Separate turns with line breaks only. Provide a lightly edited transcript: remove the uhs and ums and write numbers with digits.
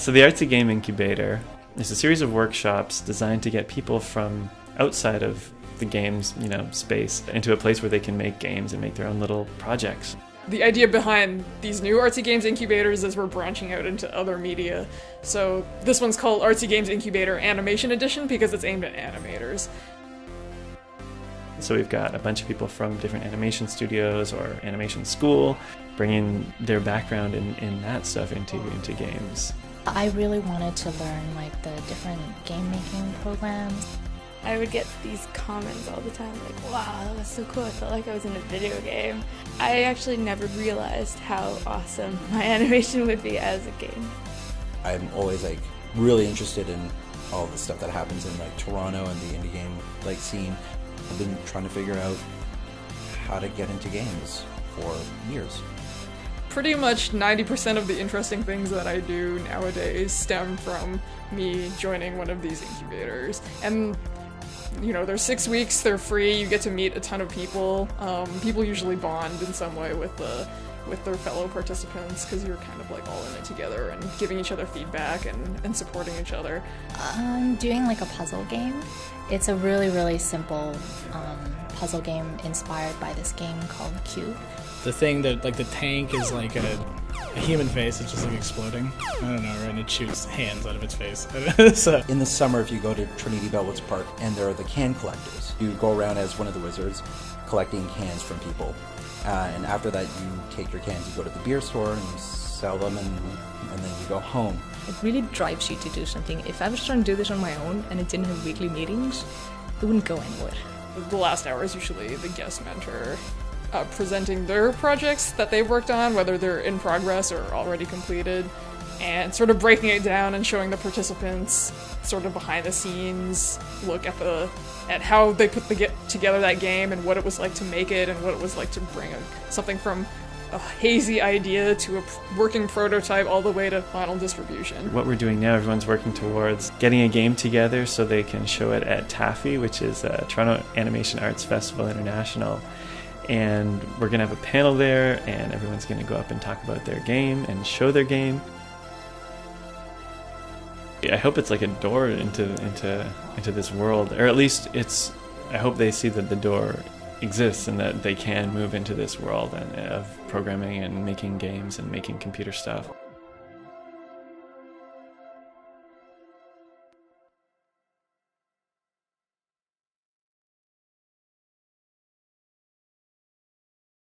So the Artsy Game Incubator is a series of workshops designed to get people from outside of the games, space into a place where they can make games and make their own little projects.
The idea behind these new Artsy Games Incubators is we're branching out into other media. So this one's called Artsy Games Incubator Animation Edition because it's aimed at animators.
So we've got a bunch of people from different animation studios or animation school bringing their background in that stuff into games.
I really wanted to learn like the different game making programs.
I would get these comments all the time like, wow, that was so cool, I felt like I was in a video game. I actually never realized how awesome my animation would be as a game.
I'm always really interested in all the stuff that happens in Toronto and the indie game scene. I've been trying to figure out how to get into games for years.
Pretty much 90% of the interesting things that I do nowadays stem from me joining one of these incubators. And they're 6 weeks, they're free, you get to meet a ton of people. People usually bond in some way with their fellow participants because you're kind of all in it together and giving each other feedback and supporting each other.
Doing a puzzle game. It's a really, really simple puzzle game inspired by this game called Cube.
The thing that, the tank is like a human face, it's just exploding. I don't know, right? And it shoots hands out of its face. So.
In the summer, if you go to Trinity Bellwoods Park, and there are the can collectors. You go around as one of the wizards, collecting cans from people. And after that, you take your cans, you go to the beer store, and you sell them, and then you go home.
It really drives you to do something. If I was trying to do this on my own, and it didn't have weekly meetings, it wouldn't go anywhere.
The last hour is usually the guest mentor presenting their projects that they've worked on, whether they're in progress or already completed, and sort of breaking it down and showing the participants sort of behind the scenes look at how they put together that game and what it was like to make it and what it was like to bring something from a hazy idea to a working prototype all the way to final distribution.
What we're doing now, everyone's working towards getting a game together so they can show it at TAFE, which is Toronto Animation Arts Festival International. And we're going to have a panel there, and everyone's going to go up and talk about their game and show their game. I hope it's like a door into this world, or at least I hope they see that the door exists and that they can move into this world of programming and making games and making computer stuff.